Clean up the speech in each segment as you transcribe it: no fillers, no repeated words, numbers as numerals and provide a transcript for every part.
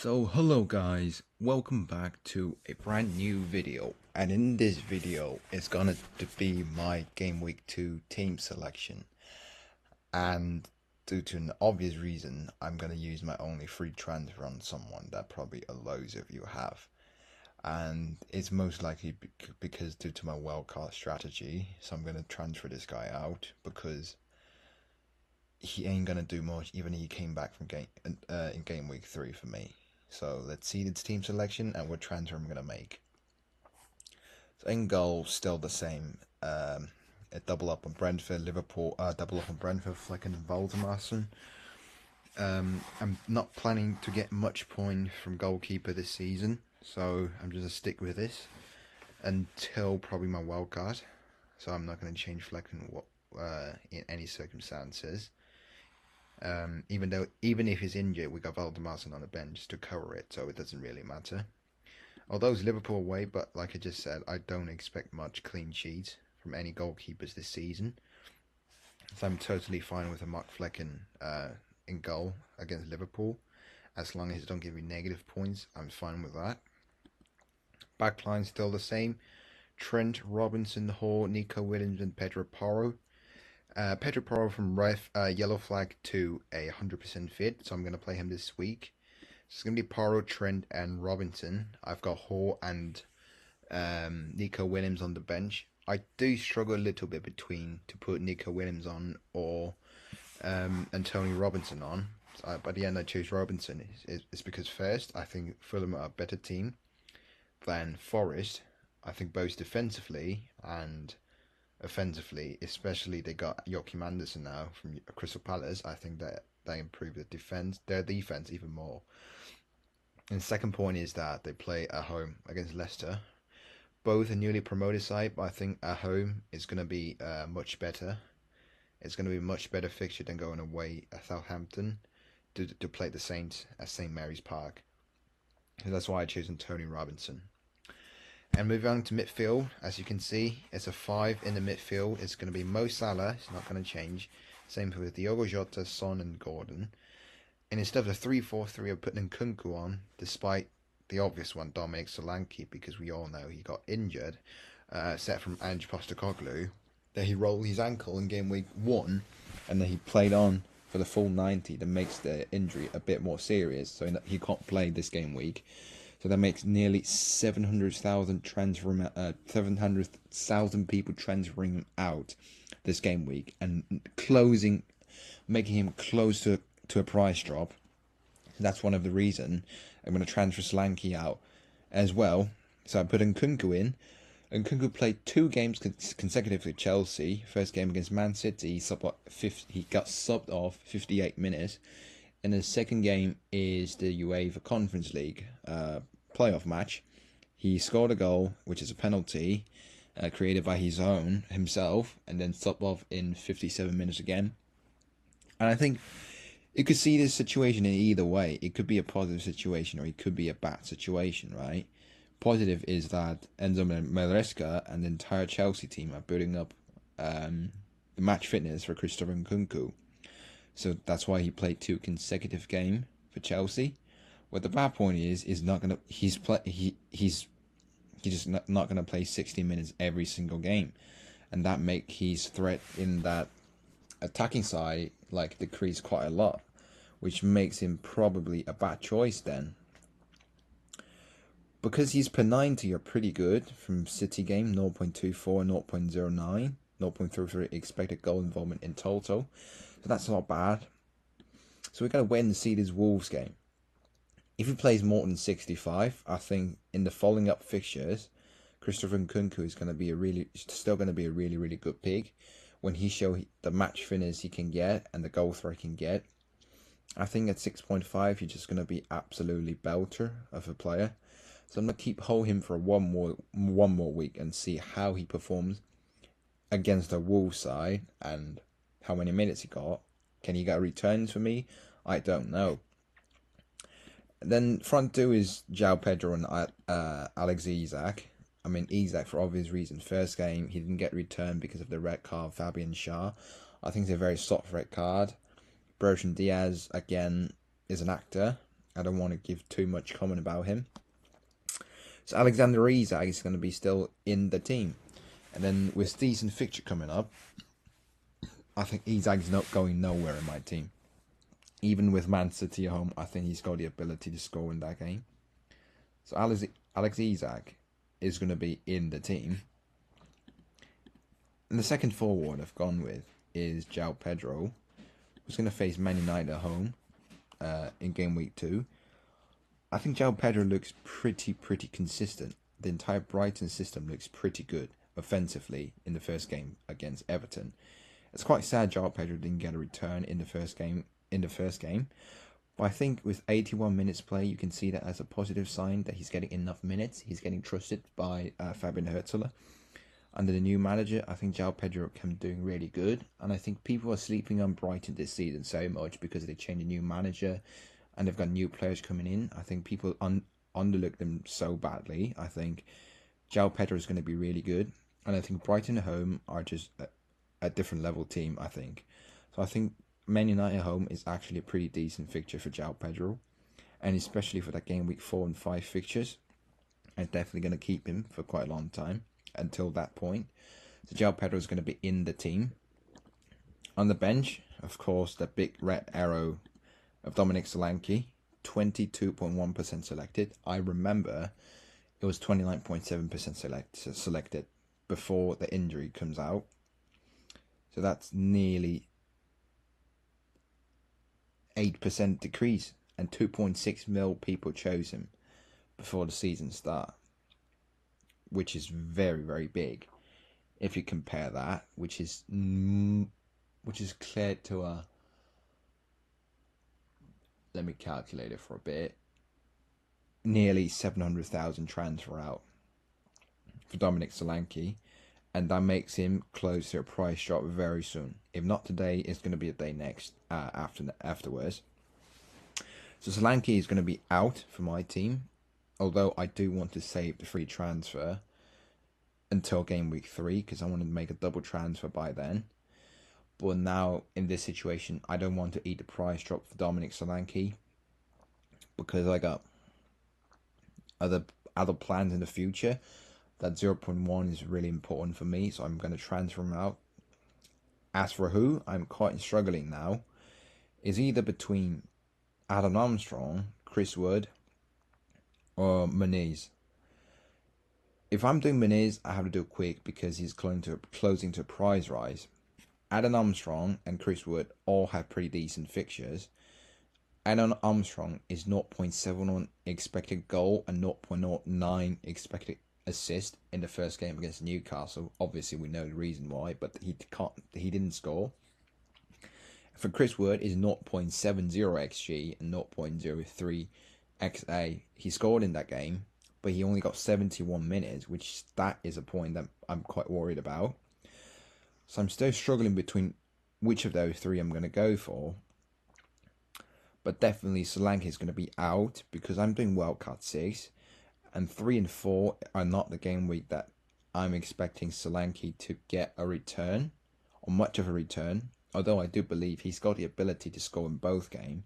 So hello guys, welcome back to a brand new video, and in this video it's gonna be my game week 2 team selection, and due to an obvious reason I'm gonna use my only free transfer on someone that probably a loads of you have, and it's most likely because due to my wildcard strategy. So I'm gonna transfer this guy out because he ain't gonna do much even if he came back from in game week 3 for me. So let's see its team selection and what transfer I'm going to make. So in goal, still the same. A double up on Brentford, Liverpool, double up on Brentford, Flecken and Voldemarsson. I'm not planning to get much point from goalkeeper this season, so I'm just going to stick with this until probably my wild card. So I'm not going to change Flecken in any circumstances. Even if he's injured, we got Voldemarsson on the bench to cover it, so it doesn't really matter. Although it's Liverpool away, but like I just said, I don't expect much clean sheets from any goalkeepers this season. So I'm totally fine with a Mark Flecken in goal against Liverpool. As long as it don't give me negative points, I'm fine with that. Backline still the same. Trent, Robinson, Hall, Nico Williams and Pedro Porro. Pedro Porro from yellow flag to 100% fit, so I'm going to play him this week. So it's going to be Porro, Trent, and Robinson. I've got Hall and Nico Williams on the bench. I do struggle a little bit between to put Nico Williams on or and Tony Robinson on. So by the end, I choose Robinson. It's because first, I think Fulham are a better team than Forest. I think both defensively and offensively, especially they got Joachim Andersen now from Crystal Palace. I think that they improve their defense even more. And the second point is that they play at home against Leicester. Both a newly promoted side, but I think at home is going to be much better. It's going to be a much better fixture than going away at Southampton to play the Saints at St Mary's Park. So that's why I chose Tony Robinson. And moving on to midfield, as you can see, it's a 5 in the midfield. It's going to be Mo Salah. It's not going to change. Same with Diogo Jota, Son, and Gordon. And instead of the 3-4-3, I'm putting Nkunku on, despite the obvious one, Dominic Solanke, because we all know he got injured, set from Ange Postecoglou. That he rolled his ankle in game week 1, and then he played on for the full 90. That makes the injury a bit more serious, so he can't play this game week. So that makes nearly 700,000 people transferring out this game week and making him close to a price drop. That's one of the reasons I'm going to transfer Solanke out as well. So I put Nkunku in. Nkunku played 2 games consecutively with Chelsea. First game against Man City, he got subbed off 58 minutes. And the second game is the UEFA Conference League playoff match. He scored a goal, which is a penalty created by himself, and then subbed off in 57 minutes again. And I think you could see this situation in either way. It could be a positive situation or it could be a bad situation, right? Positive is that Enzo Maresca and the entire Chelsea team are building up the match fitness for Christopher Nkunku. So that's why he played 2 consecutive games for Chelsea. What the bad point is he's just not gonna play 60 minutes every single game, and that make his threat in that attacking side decrease quite a lot, which makes him probably a bad choice then. Because his per 90 are pretty good from City game, 0.24, 0.09, 0.33 expected goal involvement in total. So that's not bad. So we're going to wait and see this Wolves game. If he plays more than 65, I think in the following up fixtures, Christopher Nkunku is still going to be a really, really good pick when he shows the match fitness he can get and the goal threat he can get. I think at 6.5, he's just going to be absolutely belter of a player. So I'm going to hold him for one more week and see how he performs against the Wolves side and how many minutes he got. Can he get returns for me? I don't know. Then front 2 is João Pedro and Alex Isak. I mean, Isak for obvious reasons. First game, he didn't get returned because of the red card, Fabian Schär. I think it's a very soft red card. Broshan Diaz, again, is an actor. I don't want to give too much comment about him. So Alexander Isak is going to be still in the team. And then with decent fixture coming up, I think Isak is not going nowhere in my team. Even with Man City at home, I think he's got the ability to score in that game. So Alex Isak is going to be in the team. And the second forward I've gone with is João Pedro, who's going to face Man United at home in game week 2. I think João Pedro looks pretty consistent. The entire Brighton system looks pretty good offensively in the first game against Everton. It's quite sad João Pedro didn't get a return in the first game. But I think with 81 minutes play, you can see that as a positive sign that he's getting enough minutes. He's getting trusted by Fabian Hürzeler. Under the new manager, I think João Pedro can be doing really good. And I think people are sleeping on Brighton this season so much because they changed a new manager and they've got new players coming in. I think people underlook them so badly. I think João Pedro is going to be really good. And I think Brighton at home are just a different level team, I think. So I think Man United at home is actually a pretty decent fixture for João Pedro. And especially for that game week 4 and 5 fixtures. I'm definitely going to keep him for quite a long time until that point. So João Pedro is going to be in the team. On the bench, of course, the big red arrow of Dominic Solanke, 22.1% selected. I remember it was 29.7% selected before the injury comes out. So that's nearly 8% decrease, and 2.6 mil people chose him before the season start, which is very big. If you compare that, which is clear to a, let me calculate it for a bit, nearly 700,000 transfer out for Dominic Solanke, and that makes him close to a price drop very soon. If not today, it's going to be a day next afterwards. So Solanke is going to be out for my team, although I do want to save the free transfer until game week 3 because I want to make a double transfer by then. But now in this situation, I don't want to eat the price drop for Dominic Solanke because I got other plans in the future. That 0.1 is really important for me, so I'm going to transfer him out. As for who, I'm quite struggling now. Is either between Adam Armstrong, Chris Wood, or Muniz. If I'm doing Muniz, I have to do it quick because he's closing to a price rise. Adam Armstrong and Chris Wood all have pretty decent fixtures. Adam Armstrong is 0.71 expected goal and 0.09 expected assist in the first game against Newcastle. Obviously, we know the reason why, but he didn't score. For Chris Wood is 0.70 xG and 0.03 XA. He scored in that game, but he only got 71 minutes, which that is a point that I'm quite worried about. So I'm still struggling between which of those three I'm going to go for. But definitely Solanke is going to be out because I'm doing wildcard 6. And 3 and 4 are not the game week that I'm expecting Solanke to get a return, or much of a return. Although I do believe he's got the ability to score in both games.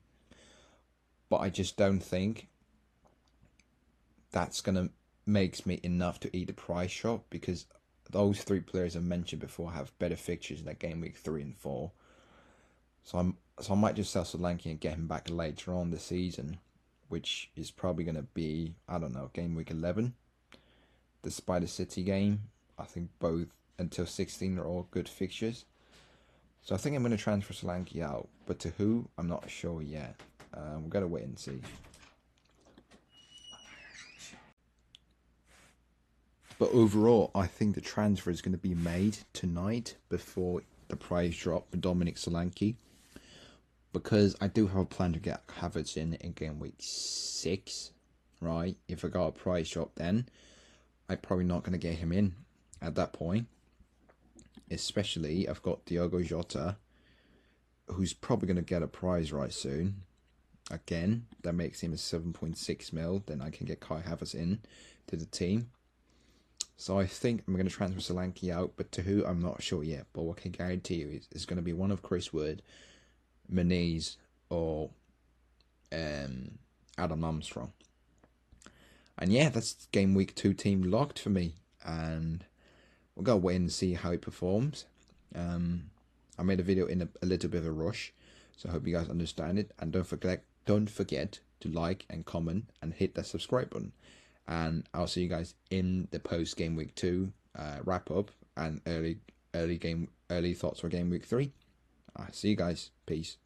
But I just don't think that's going to make me enough to eat the price shot. Because those 3 players I mentioned before have better fixtures in that game week 3 and 4. So I might just sell Solanke and get him back later on this season, which is probably going to be, I don't know, game week 11. Despite the City game, I think both until 16 are all good fixtures. So I think I'm going to transfer Solanke out, but to who, I'm not sure yet. We've got to wait and see. But overall, I think the transfer is going to be made tonight before the price drop for Dominic Solanke. Because I do have a plan to get Havertz in game week 6, right? If I got a price drop then, I'm probably not going to get him in at that point. Especially, I've got Diogo Jota, who's probably going to get a prize right soon. Again, that makes him a 7.6 mil. Then I can get Kai Havertz in to the team. So I think I'm going to transfer Solanke out, but to who, I'm not sure yet. But what I can guarantee you is it's going to be one of Chris Wood, Muniz, or Adam Armstrong. And yeah, that's game week 2 team locked for me. And we'll go wait and see how it performs. I made a video in a little bit of a rush, so I hope you guys understand it. And don't forget to like and comment and hit that subscribe button. And I'll see you guys in the post game week 2 wrap up and early thoughts for game week 3. See you guys. Peace.